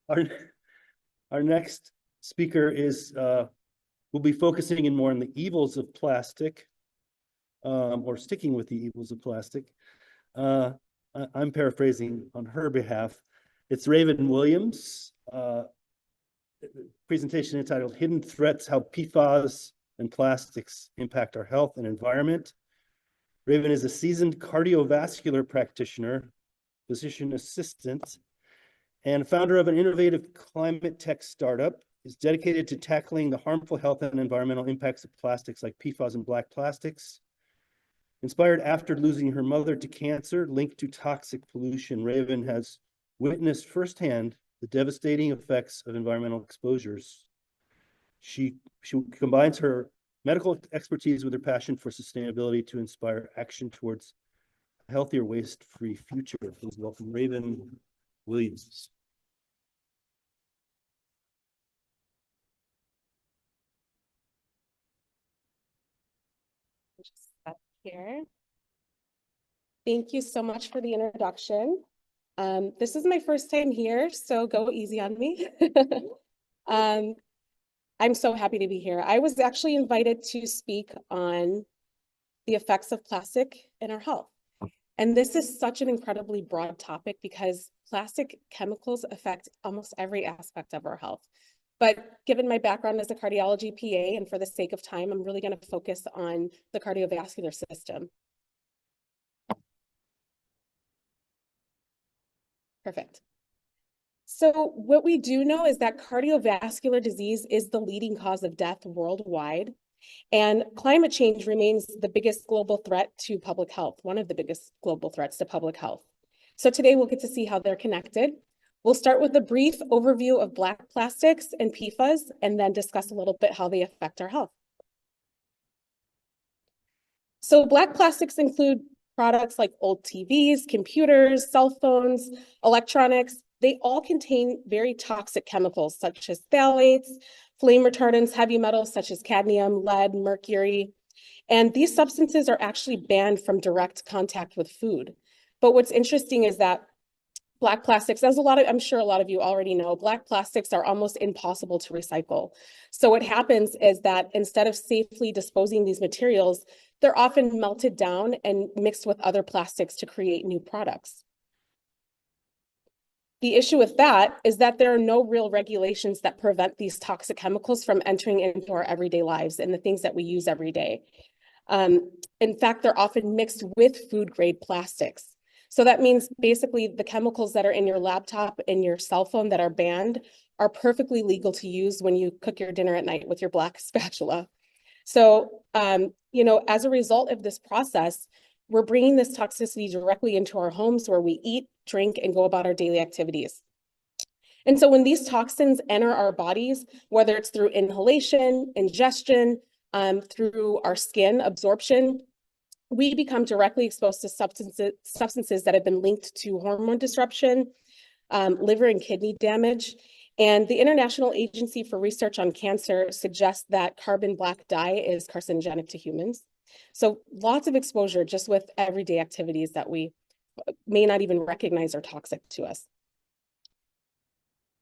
Our, our next speaker is, will be focusing in more on the evils of plastic, or sticking with the evils of plastic. I'm paraphrasing on her behalf. It's Raven Williams, presentation entitled Hidden Threats, How PFAS and Plastics Impact Our Health and Environment. Raven is a seasoned cardiovascular practitioner, physician assistant, and founder of an innovative climate tech startup, is dedicated to tackling the harmful health and environmental impacts of plastics like PFAS and black plastics. Inspired after losing her mother to cancer linked to toxic pollution, Raven has witnessed firsthand the devastating effects of environmental exposures. She combines her medical expertise with her passion for sustainability to inspire action towards a healthier, waste-free future. Please welcome Raven Williams. Just up here. Thank you so much for the introduction. This is my first time here, so go easy on me. I'm so happy to be here. I was actually invited to speak on the effects of plastic in our health. And this is such an incredibly broad topic because plastic chemicals affect almost every aspect of our health. But given my background as a cardiology PA, and for the sake of time, I'm really going to focus on the cardiovascular system. Perfect. So what we do know is that cardiovascular disease is the leading cause of death worldwide. And climate change remains the biggest global threat to public health, one of the biggest global threats to public health. So today we'll get to see how they're connected. We'll start with a brief overview of black plastics and PFAS, and then discuss a little bit how they affect our health. So black plastics include products like old TVs, computers, cell phones, electronics. They all contain very toxic chemicals such as phthalates, flame retardants, heavy metals such as cadmium, lead, mercury. And these substances are actually banned from direct contact with food. But what's interesting is that black plastics, as I'm sure a lot of you already know, black plastics are almost impossible to recycle. So what happens is that instead of safely disposing these materials, they're often melted down and mixed with other plastics to create new products. The issue with that is that there are no real regulations that prevent these toxic chemicals from entering into our everyday lives and the things that we use every day. In fact, they're often mixed with food-grade plastics. So that means basically the chemicals that are in your laptop and your cell phone that are banned are perfectly legal to use when you cook your dinner at night with your black spatula. So, as a result of this process, we're bringing this toxicity directly into our homes where we eat, drink, and go about our daily activities. And so when these toxins enter our bodies, whether it's through inhalation, ingestion, through our skin absorption, we become directly exposed to substances that have been linked to hormone disruption, liver and kidney damage. And the International Agency for Research on Cancer suggests that carbon black dye is carcinogenic to humans. So lots of exposure just with everyday activities that we may not even recognize are toxic to us.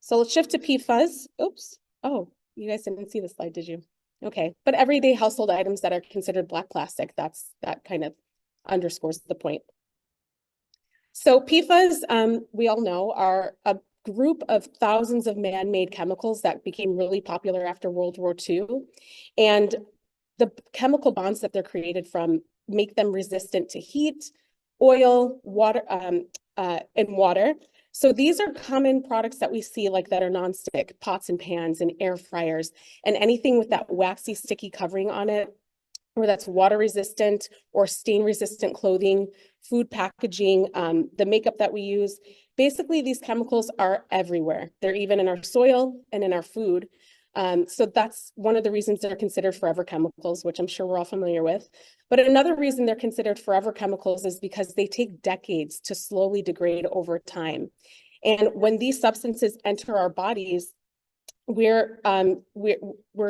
So let's shift to PFAS. Oops. Oh, you guys didn't see the slide, did you? Okay, but everyday household items that are considered black plastic, that kind of underscores the point. So PFAS, we all know, are a group of thousands of man-made chemicals that became really popular after World War II. And the chemical bonds that they're created from make them resistant to heat, oil, water, and water. So these are common products that we see that are nonstick, pots and pans and air fryers, and anything with that waxy, sticky covering on it, or that's water resistant or stain resistant clothing, food packaging, the makeup that we use. Basically, these chemicals are everywhere. They're even in our soil and in our food. So that's one of the reasons they're considered forever chemicals, which I'm sure we're all familiar with. But another reason they're considered forever chemicals is because they take decades to slowly degrade over time. And when these substances enter our bodies, we're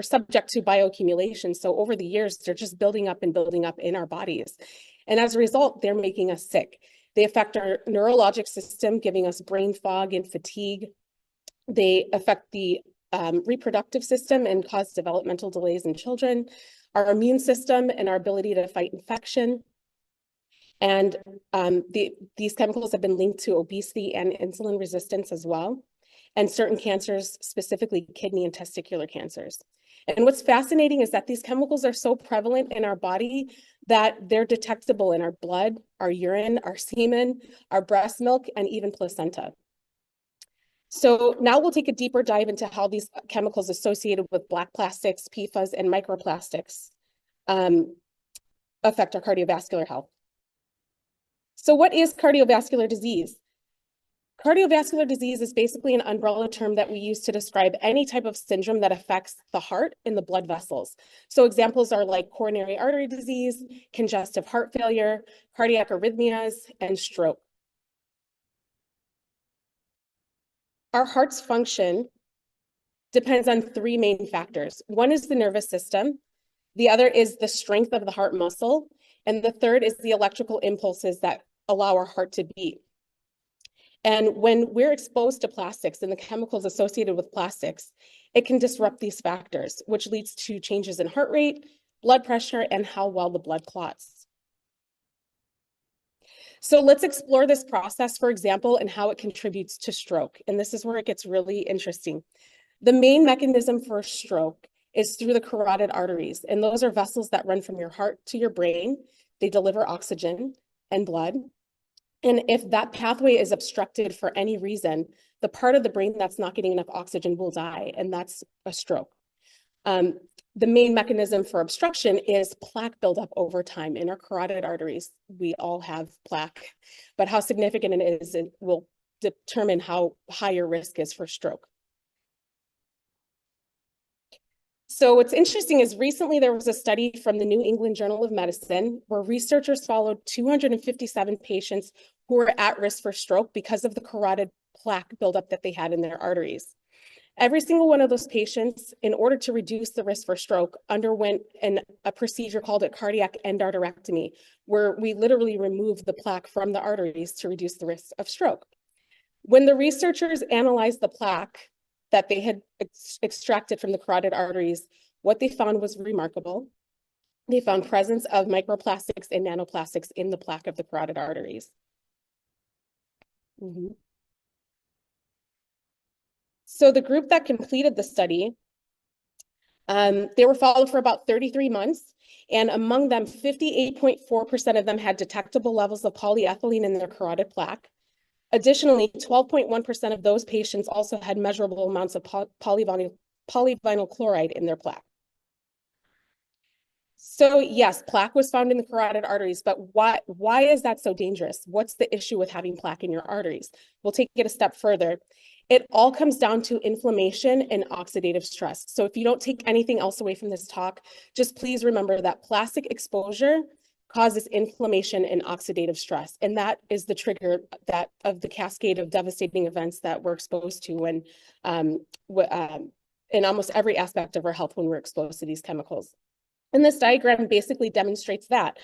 subject to bioaccumulation. So over the years, they're just building up in our bodies. And as a result, they're making us sick. They affect our neurologic system, giving us brain fog and fatigue. They affect the reproductive system and cause developmental delays in children, our immune system and our ability to fight infection. And these chemicals have been linked to obesity and insulin resistance as well, and certain cancers, specifically kidney and testicular cancers. And what's fascinating is that these chemicals are so prevalent in our body that they're detectable in our blood, our urine, our semen, our breast milk, and even placenta. So now we'll take a deeper dive into how these chemicals associated with black plastics, PFAS, and microplastics affect our cardiovascular health. So what is cardiovascular disease? Cardiovascular disease is basically an umbrella term that we use to describe any type of syndrome that affects the heart and the blood vessels. So examples are like coronary artery disease, congestive heart failure, cardiac arrhythmias, and stroke. Our heart's function depends on three main factors. One is the nervous system, the other is the strength of the heart muscle, and the third is the electrical impulses that allow our heart to beat. And when we're exposed to plastics and the chemicals associated with plastics, it can disrupt these factors, which leads to changes in heart rate, blood pressure, and how well the blood clots. So let's explore this process, for example, and how it contributes to stroke. And this is where it gets really interesting. The main mechanism for stroke is through the carotid arteries, and those are vessels that run from your heart to your brain. They deliver oxygen and blood. And if that pathway is obstructed for any reason, the part of the brain that's not getting enough oxygen will die, and that's a stroke. The main mechanism for obstruction is plaque buildup over time in our carotid arteries. We all have plaque, but how significant it is, it will determine how high your risk is for stroke. So what's interesting is recently there was a study from the New England Journal of Medicine where researchers followed 257 patients who were at risk for stroke because of the carotid plaque buildup that they had in their arteries. Every single one of those patients, in order to reduce the risk for stroke, underwent a procedure called a cardiac endarterectomy, where we literally remove the plaque from the arteries to reduce the risk of stroke. When the researchers analyzed the plaque that they had extracted from the carotid arteries, what they found was remarkable. They found presence of microplastics and nanoplastics in the plaque of the carotid arteries. So the group that completed the study, they were followed for about 33 months, and among them, 58.4% of them had detectable levels of polyethylene in their carotid plaque. Additionally, 12.1% of those patients also had measurable amounts of polyvinyl chloride in their plaque. So yes, plaque was found in the carotid arteries, but why is that so dangerous? What's the issue with having plaque in your arteries? We'll take it a step further. It all comes down to inflammation and oxidative stress. So if you don't take anything else away from this talk, just please remember that plastic exposure causes inflammation and oxidative stress. And that is the trigger of the cascade of devastating events that we're exposed to when in almost every aspect of our health when we're exposed to these chemicals. And this diagram basically demonstrates that.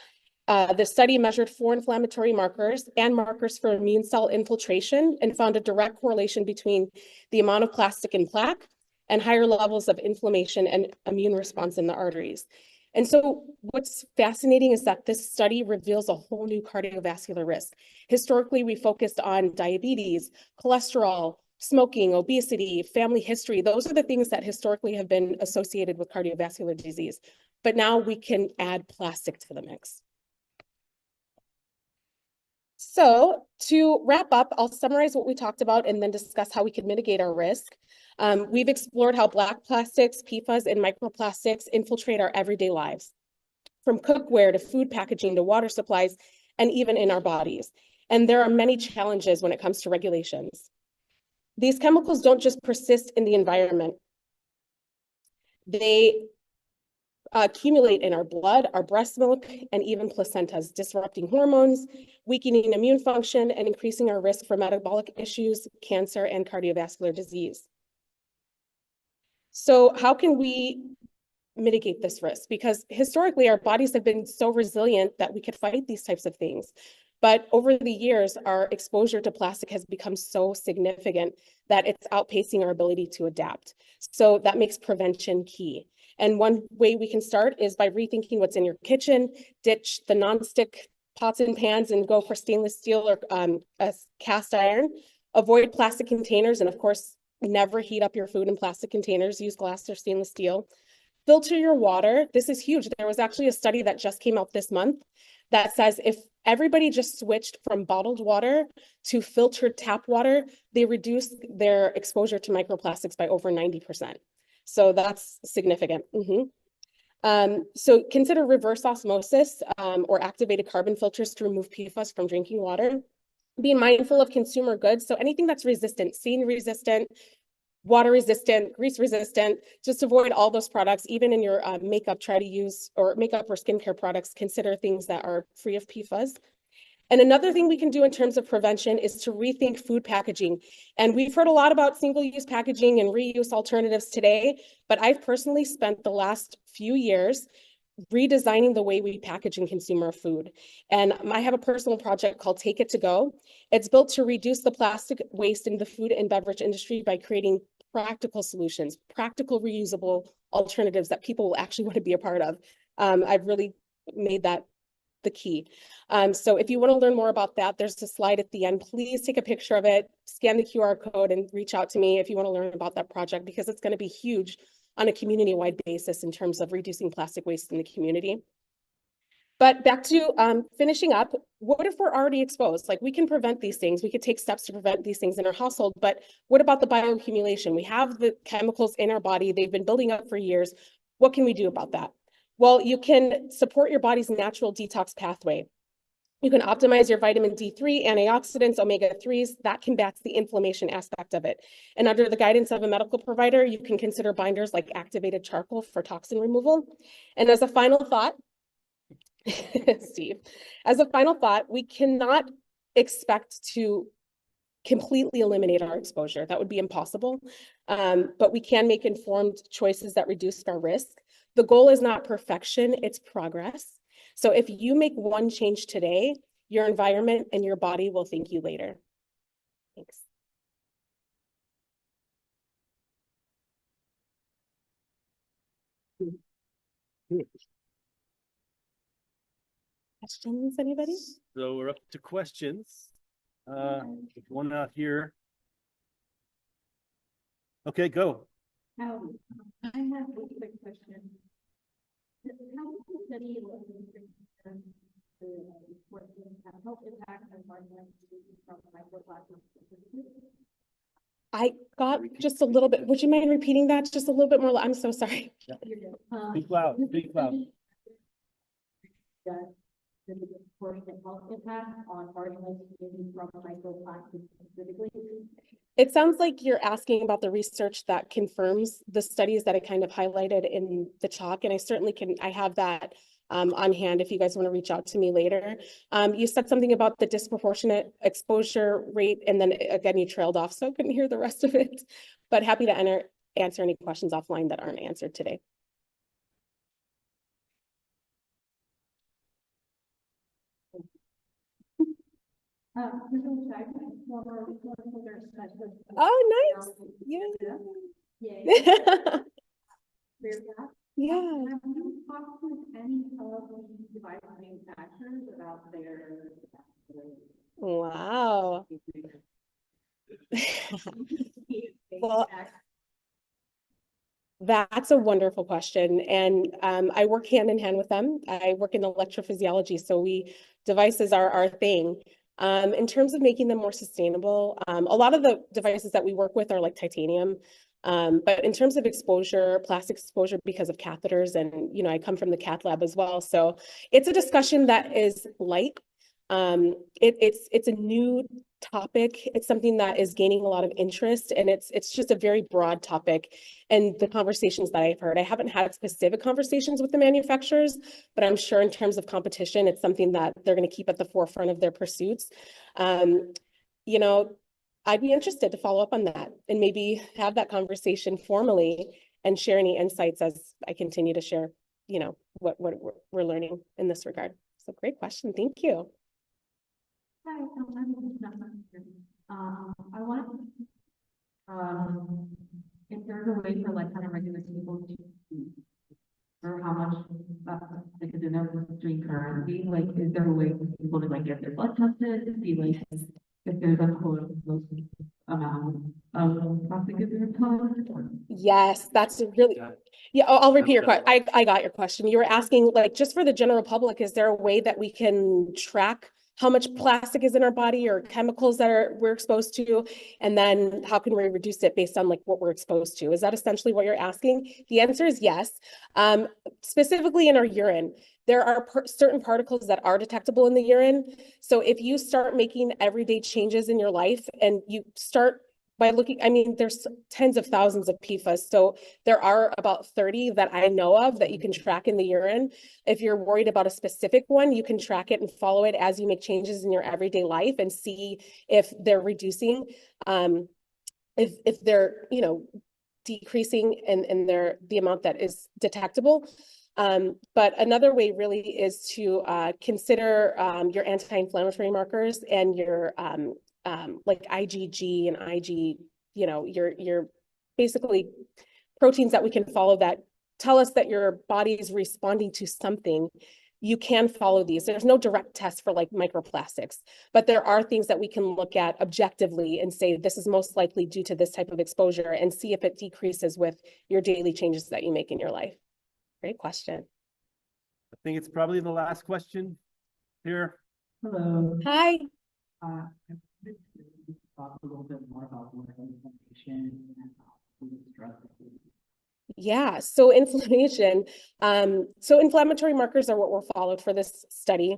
The study measured 4 inflammatory markers and markers for immune cell infiltration and found a direct correlation between the amount of plastic in plaque and higher levels of inflammation and immune response in the arteries. And so what's fascinating is that this study reveals a whole new cardiovascular risk. Historically, we focused on diabetes, cholesterol, smoking, obesity, family history. Those are the things that historically have been associated with cardiovascular disease. But now we can add plastic to the mix. So to wrap up, I'll summarize what we talked about and then discuss how we can mitigate our risk. We've explored how black plastics, PFAS, and microplastics infiltrate our everyday lives, from cookware to food packaging to water supplies, and even in our bodies. And there are many challenges when it comes to regulations. These chemicals don't just persist in the environment. They accumulate in our blood, our breast milk, and even placentas, disrupting hormones, weakening immune function, and increasing our risk for metabolic issues, cancer, and cardiovascular disease. So how can we mitigate this risk? Because historically, our bodies have been so resilient that we could fight these types of things. But over the years, our exposure to plastic has become so significant that it's outpacing our ability to adapt. So that makes prevention key. And one way we can start is by rethinking what's in your kitchen, ditch the nonstick pots and pans and go for stainless steel or a cast iron. Avoid plastic containers, and of course, never heat up your food in plastic containers. Use glass or stainless steel. Filter your water. This is huge. There was actually a study that just came out this month that says if everybody just switched from bottled water to filtered tap water, they reduced their exposure to microplastics by over 90%. So that's significant. So consider reverse osmosis or activated carbon filters to remove PFAS from drinking water. Being mindful of consumer goods. So anything that's resistant, stain resistant, water resistant, grease resistant, just avoid all those products. Even in your makeup, try to use, or makeup or skincare products, consider things that are free of PFAS. And another thing we can do in terms of prevention is to rethink food packaging. And we've heard a lot about single-use packaging and reuse alternatives today, but I've personally spent the last few years redesigning the way we package and consume our food. And I have a personal project called Take It to Go. It's built to reduce the plastic waste in the food and beverage industry by creating practical solutions, practical reusable alternatives that people will actually want to be a part of. I've really made that the key. So if you want to learn more about that, there's a slide at the end. Please take a picture of it, scan the QR code, and reach out to me if you want to learn about that project, because it's going to be huge on a community-wide basis in terms of reducing plastic waste in the community. But back to finishing up, what if we're already exposed? Like, we can prevent these things. We could take steps to prevent these things in our household, but what about the bioaccumulation? We have the chemicals in our body. They've been building up for years. What can we do about that? Well, you can support your body's natural detox pathway. You can optimize your vitamin D3, antioxidants, omega-3s. That combats the inflammation aspect of it. And under the guidance of a medical provider, you can consider binders like activated charcoal for toxin removal. And as a final thought, Steve, as a final thought, we cannot expect to completely eliminate our exposure. That would be impossible. But we can make informed choices that reduce our risk. The goal is not perfection, it's progress. So if you make one change today, your environment and your body will thank you later. Thanks. Questions, anybody? So we're up to questions. One out here. Okay, go. I have a quick question. How does the study look at the health impact and environmental from microplastics? I got just a little bit. Would you mind repeating that just a little bit more? I'm so sorry. Yeah. Speak loud, speak loud. The health impact on particles from microplastics specifically? It sounds like you're asking about the research that confirms the studies that I kind of highlighted in the talk, and I certainly can, I have that on hand if you guys want to reach out to me later. You said something about the disproportionate exposure rate, and then again, you trailed off, so I couldn't hear the rest of it, but happy to answer any questions offline that aren't answered today. Oh, nice. Yeah. Yeah. Yeah. Have you talked to any of the device manufacturers about their? Wow. Well, that's a wonderful question. And I work hand in hand with them. I work in electrophysiology, so devices are our thing. In terms of making them more sustainable, a lot of the devices that we work with are like titanium. But in terms of exposure, plastic exposure because of catheters, and I come from the cath lab as well. So it's a discussion that is light. It's a new topic. It's something that is gaining a lot of interest, and it's just a very broad topic. And the conversations that I've heard, I haven't had specific conversations with the manufacturers, but I'm sure in terms of competition, it's something that they're going to keep at the forefront of their pursuits. I'd be interested to follow up on that and maybe have that conversation formally and share any insights as I continue to share, what we're learning in this regard. So great question. Thank you. Hi, I want, if there's a way for like kind of regular people to, or how much, like, is there doing currently, like, is there a way for people to like get their blood tested to see like if there's a quote amount of plastic in their blood? Yes, that's a really, Yeah. yeah, I'll repeat your That's question. I got your question. You were asking, like, just for the general public, is there a way that we can track how much plastic is in our body or chemicals that we're exposed to? And then how can we reduce it based on like what we're exposed to? Is that essentially what you're asking? The answer is yes. Specifically in our urine, there are certain particles that are detectable in the urine. So if you start making everyday changes in your life and you start by looking, I mean, there's tens of thousands of PFAS. So there are about 30 that I know of that you can track in the urine. If you're worried about a specific one, you can track it and follow it as you make changes in your everyday life and see if they're reducing, if they're, you know, decreasing in the amount that is detectable. But another way really is to consider your anti-inflammatory markers and your like IgG and IG, you know, your basically proteins that we can follow that tell us that your body is responding to something. You can follow these. There's no direct test for like microplastics, but there are things that we can look at objectively and say, this is most likely due to this type of exposure, and see if it decreases with your daily changes that you make in your life. Great question. I think it's probably the last question here. Hello. Hi. Talk a little bit more about what inflammation and stress. Yeah, so inflammation. So inflammatory markers are what were followed for this study.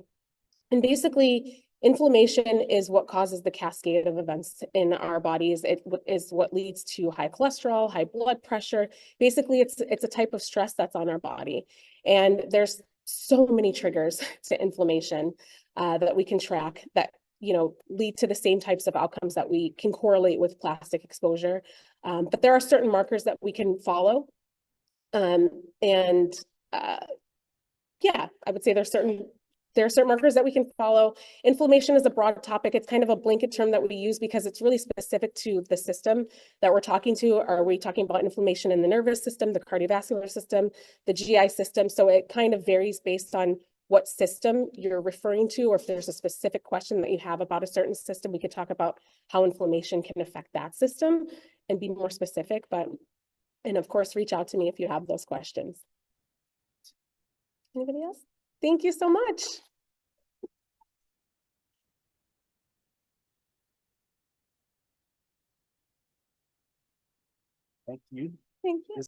And basically, inflammation is what causes the cascade of events in our bodies. It is what leads to high cholesterol, high blood pressure. Basically, it's a type of stress that's on our body. And there's so many triggers to inflammation that we can track that, you know, lead to the same types of outcomes that we can correlate with plastic exposure. But there are certain markers that we can follow. Yeah, I would say there are certain markers that we can follow. Inflammation is a broad topic. It's kind of a blanket term that we use because it's really specific to the system that we're talking to. Are we talking about inflammation in the nervous system, the cardiovascular system, the GI system? So it kind of varies based on what system you're referring to, or if there's a specific question that you have about a certain system, we could talk about how inflammation can affect that system and be more specific. And of course, reach out to me if you have those questions. Anybody else? Thank you so much. Thank you. Thank you.